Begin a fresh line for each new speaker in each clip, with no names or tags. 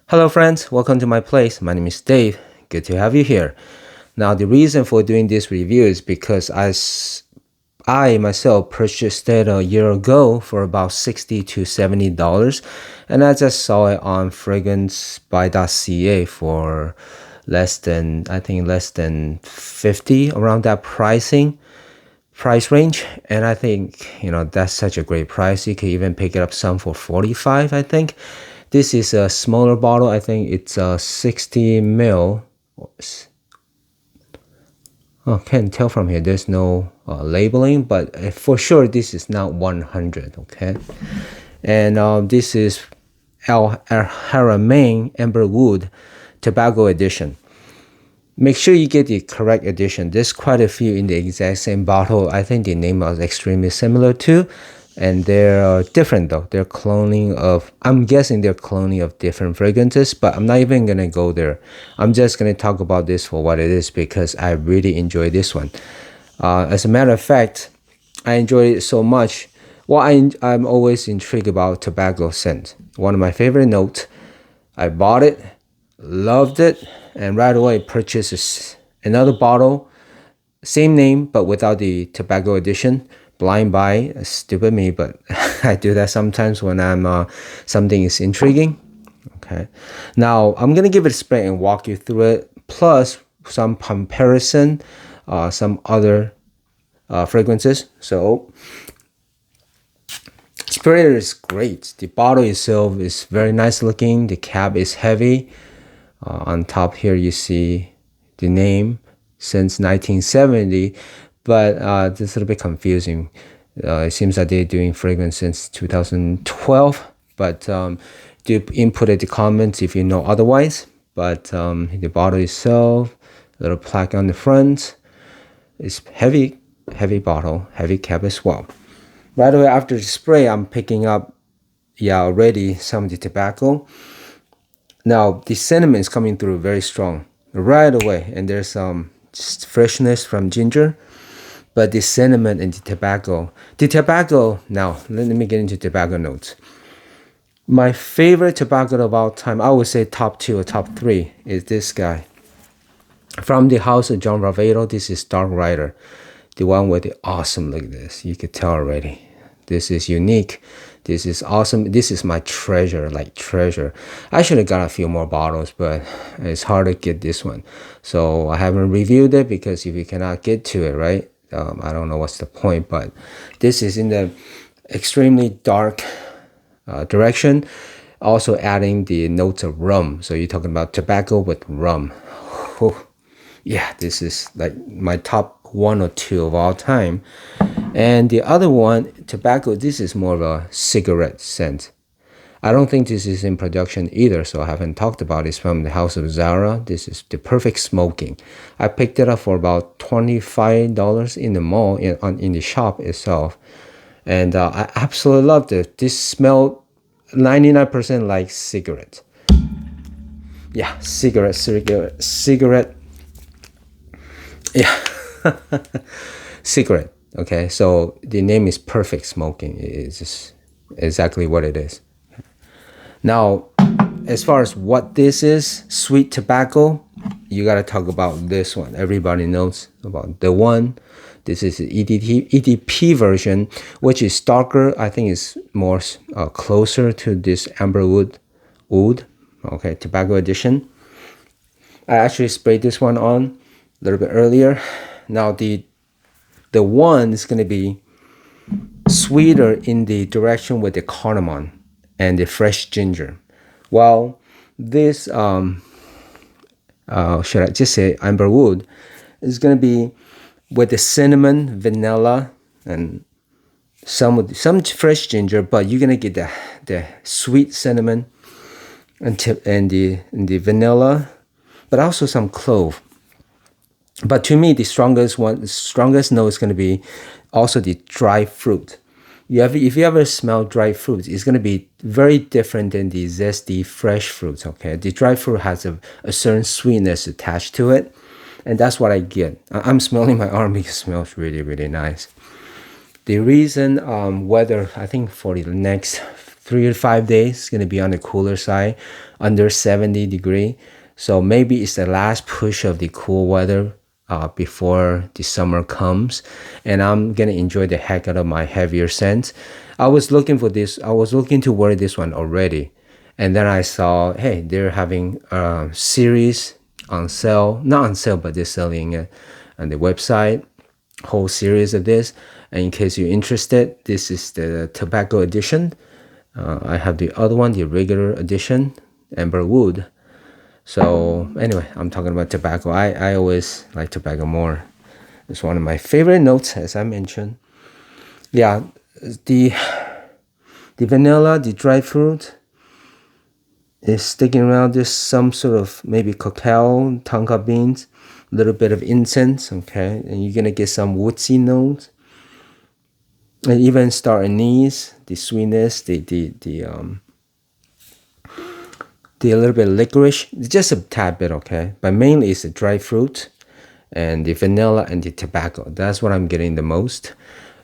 Hello friends, welcome to my place. My name is Dave. Good to have you here. Now the reason for doing this review is because I myself purchased it a year ago for about $60 to $70, and I just saw it on fragrancebuy.ca for less than 50, around that price range. And I think that's such a great price. You can even pick it up some for 45, I think. This is a smaller bottle. I think it's a 60 ml. Oh, can't tell from here. There's no labeling, but for sure this is not 100. Okay, and this is Haramain Amberwood Tobacco Edition. Make sure you get the correct edition. There's quite a few in the exact same bottle. I think the name is extremely similar too. And they're different though. I'm guessing they're cloning of different fragrances, but I'm not even gonna go there. I'm just gonna talk about this for what it is because I really enjoy this one. As a matter of fact, I enjoy it so much. Well, I'm always intrigued about tobacco scent. One of my favorite notes. I bought it, loved it, and right away purchased another bottle, same name but without the tobacco edition. Blind buy, stupid me, but I do that sometimes when something is intriguing. Okay, now I'm gonna give it a spray and walk you through it, plus some comparison, some other fragrances. So sprayer is great. The bottle itself is very nice looking. The cap is heavy. On top here you see the name since 1970, but it's a little bit confusing. It seems that they're doing fragrance since 2012, but do input in the comments if you know otherwise. But the bottle itself, a little plaque on the front, is heavy bottle, heavy cap as well. Right away after the spray, I'm picking up already some of the tobacco. Now the cinnamon is coming through very strong right away, and there's some freshness from ginger, but the cinnamon and the tobacco. Now let me get into tobacco notes. My favorite tobacco of all time, I would say top 2 or top 3, is this guy from the house of John Ravado. This is Dark Rider, the one with the awesome look. This you could tell already. This is unique. This is awesome. This is my treasure, like treasure. I should have got a few more bottles, but it's hard to get this one. So I haven't reviewed it because if you cannot get to it, right? I don't know what's the point, but this is in the extremely dark direction. Also adding the notes of rum. So you're talking about tobacco with rum. Yeah, this is like my top 1 or 2 of all time. And the other one, tobacco, this is more of a cigarette scent. I don't think this is in production either, so I haven't talked about it. It's from the house of Zara. This is the perfect smoking. I picked it up for about $25 in the mall, in the shop itself. And I absolutely loved it. This smelled 99% like cigarette. Yeah, cigarette. Yeah, cigarette. Okay, so the name is perfect smoking. It's just exactly what it is. Now, as far as what this is, sweet tobacco, you gotta talk about this one. Everybody knows about the one. This is the EDP version, which is darker. I think it's more closer to this Amberwood Oud. Okay, tobacco edition. I actually sprayed this one on a little bit earlier. Now the one is going to be sweeter in the direction with the cardamom and the fresh ginger. While this, should I just say Amberwood, is going to be with the cinnamon, vanilla, and some fresh ginger, but you're going to get the sweet cinnamon and the vanilla, but also some clove. But to me, the strongest note is going to be also the dry fruit. If you ever smell dry fruit, it's going to be very different than the zesty fresh fruits. Okay, the dry fruit has a certain sweetness attached to it, and that's what I get. I'm smelling my arm because it smells really, really nice. The reason whether I think for the next 3 to 5 days. It's going to be on the cooler side, under 70 degree. So maybe it's the last push of the cool weather before the summer comes, and I'm gonna enjoy the heck out of my heavier scents. I was looking for this. I was looking to wear this one already, and then I saw, hey, they're having a series on sale. Not on sale, but they're selling it on the website. Whole series of this. And in case you're interested, this is the tobacco edition. I have the other one, the regular edition, amber wood. So anyway, I'm talking about tobacco. I always like tobacco more. It's one of my favorite notes, as I mentioned. Yeah, the vanilla, the dried fruit is sticking around. There's some sort of maybe cacao, tonka beans, a little bit of incense, okay? And you're gonna get some woodsy notes. And even star anise, the sweetness, the little bit licorice, just a tad bit, okay? But mainly it's the dry fruit and the vanilla and the tobacco. That's what I'm getting the most.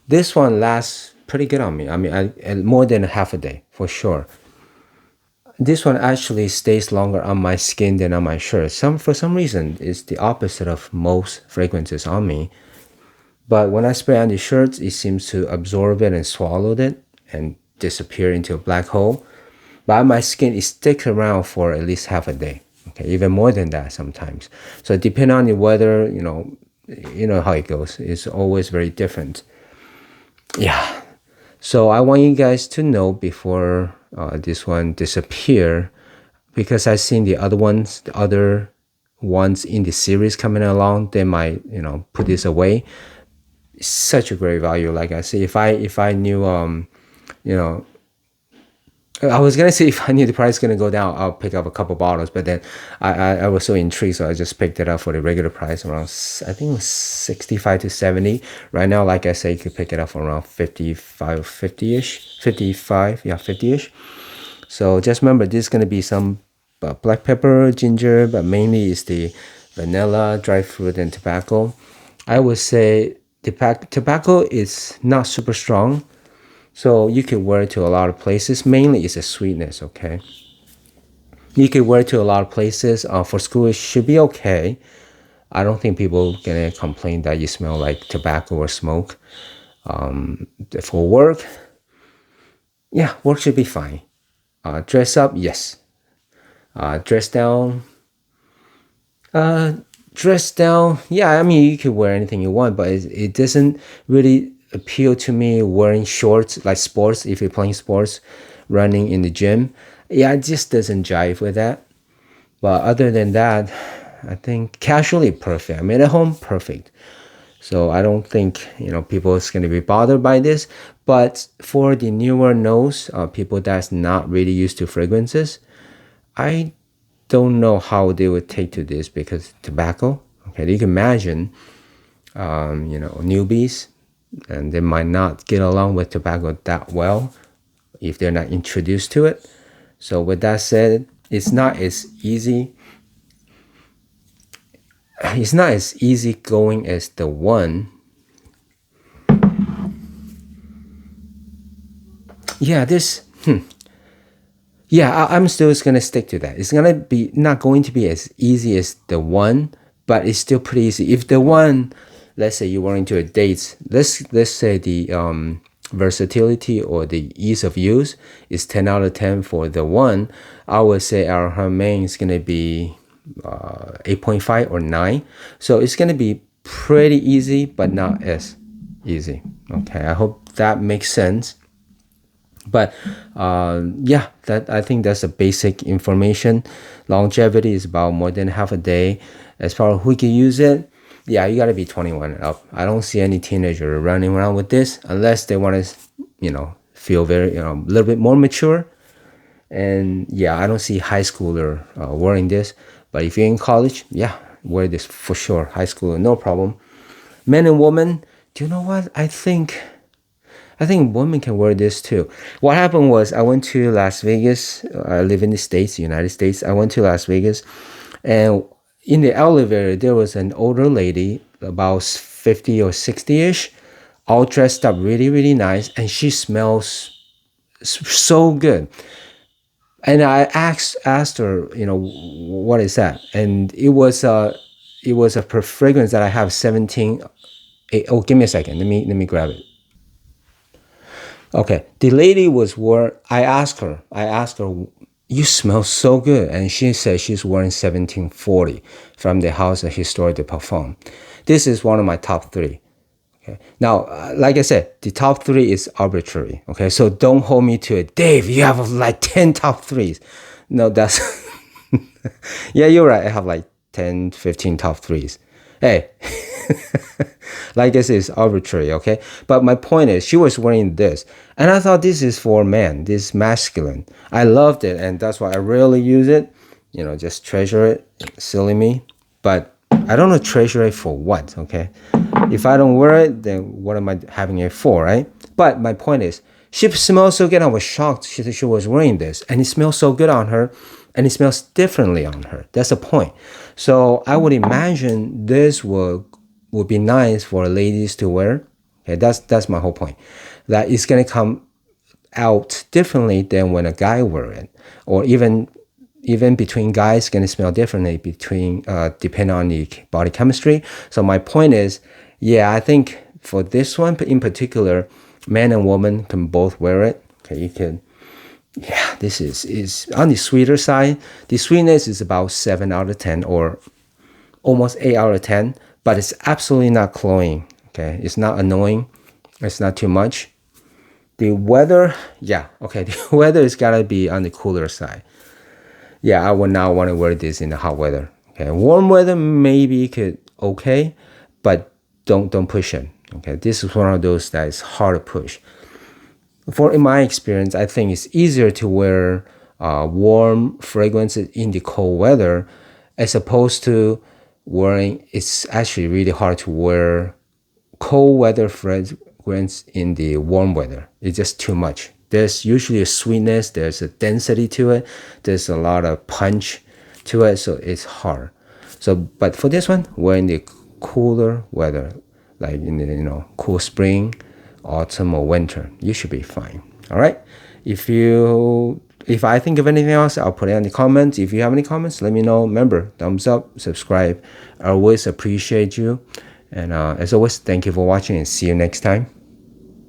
This one lasts pretty good on me. I mean, more than half a day for sure. This one actually stays longer on my skin than on my shirt. For some reason, it's the opposite of most fragrances on me. But when I spray on the shirts, it seems to absorb it and swallow it and disappear into a black hole. But on my skin, it sticks around for at least half a day. Okay, even more than that sometimes. So depending on the weather, you know how it goes. It's always very different. Yeah. So I want you guys to know before this one disappear, because I've seen the other ones in the series coming along. They might put this away. It's such a great value. Like I say, if I knew I was gonna say if I knew the price is gonna go down, I'll pick up a couple bottles. But then I was so intrigued, so I just picked it up for the regular price around, I think it was 65 to 70. Right now, like I say, you could pick it up for around 55, 50-ish, 55, yeah, 50-ish. So just remember, this is gonna be some black pepper, ginger, but mainly it's the vanilla, dry fruit, and tobacco. I would say the tobacco is not super strong. So you could wear it to a lot of places. Mainly it's a sweetness, okay? You could wear it to a lot of places. For school, it should be okay. I don't think people gonna complain that you smell like tobacco or smoke. For work, yeah, work should be fine. Dress up, yes. Dress down, yeah, I mean, you could wear anything you want, but it doesn't really appeal to me wearing shorts, like sports, if you're playing sports, running in the gym. Yeah, it just doesn't jive with that. But other than that, I think casually perfect. I mean, at home, perfect. So I don't think people is going to be bothered by this. But for the newer nose, people that's not really used to fragrances, I don't know how they would take to this, because tobacco, okay, you can imagine newbies, and they might not get along with tobacco that well if they're not introduced to it. So with that said, it's not as easy going as the one. Yeah, I'm still just gonna stick to that. It's gonna be not going to be as easy as the one, but it's still pretty easy. If the one, let's say you were into a date, let's say the versatility or the ease of use is 10 out of 10 for the one, I would say our Haramain is gonna be 8.5 or 9. So it's gonna be pretty easy, but not as easy. Okay, I hope that makes sense. But yeah, that I think that's the basic information. Longevity is about more than half a day. As far as who can use it, yeah, you gotta be 21 and up. I don't see any teenager running around with this unless they want to, feel very, a little bit more mature. And yeah, I don't see high schooler wearing this. But if you're in college, yeah, wear this for sure. High schooler, no problem. Men and women, do you know what? I think women can wear this too. What happened was I went to Las Vegas. I live in the States, United States. I went to Las Vegas, and in the elevator, there was an older lady, about 50 or 60-ish, all dressed up really, really nice, and she smells so good. And I asked her, what is that? And it was a fragrance that I have 17. Oh, give me a second. Let me grab it. Okay, the lady was wearing. I asked her, you smell so good, and she said she's wearing 1740 from the House of Historic de Parfum. This is one of my top three. Okay. Now, like I said, the top three is arbitrary. Okay, so don't hold me to it. Dave, you have like 10 top threes. No, that's yeah, you're right. I have like 10, 15 top threes. Hey, like I said, it's arbitrary, okay? But my point is, she was wearing this, and I thought this is for men, this masculine. I loved it, and that's why I rarely use it. Just treasure it. Silly me. But I don't know treasure it for what, okay? If I don't wear it, then what am I having it for, right? But my point is, she smells so good. I was shocked she was wearing this, and it smells so good on her, and it smells differently on her. That's the point. So I would imagine this would be nice for ladies to wear. Okay, that's my whole point. That it's gonna come out differently than when a guy wear it, or even between guys gonna smell differently between depending on the body chemistry. So my point is, yeah, I think for this one in particular, man and woman can both wear it. Okay, you can. Yeah, this is on the sweeter side. The sweetness is about 7 out of 10 or almost 8 out of 10, but it's absolutely not cloying. Okay, it's not annoying. It's not too much. The weather, yeah, okay, the weather is gotta be on the cooler side. Yeah, I would not want to wear this in the hot weather. Okay, warm weather maybe could okay, but don't push it. Okay, this is one of those that is hard to push. In my experience, I think it's easier to wear warm fragrances in the cold weather as opposed to wearing. It's actually really hard to wear cold weather fragrance in the warm weather. It's just too much. There's usually a sweetness, there's a density to it, there's a lot of punch to it, so it's hard. So, but for this one, we're in the cooler weather, like in the cool spring, autumn, or winter, you should be fine. All right. If I think of anything else, I'll put it in the comments. If you have any comments, let me know. Remember, thumbs up, subscribe. I always appreciate you. And as always, thank you for watching and see you next time.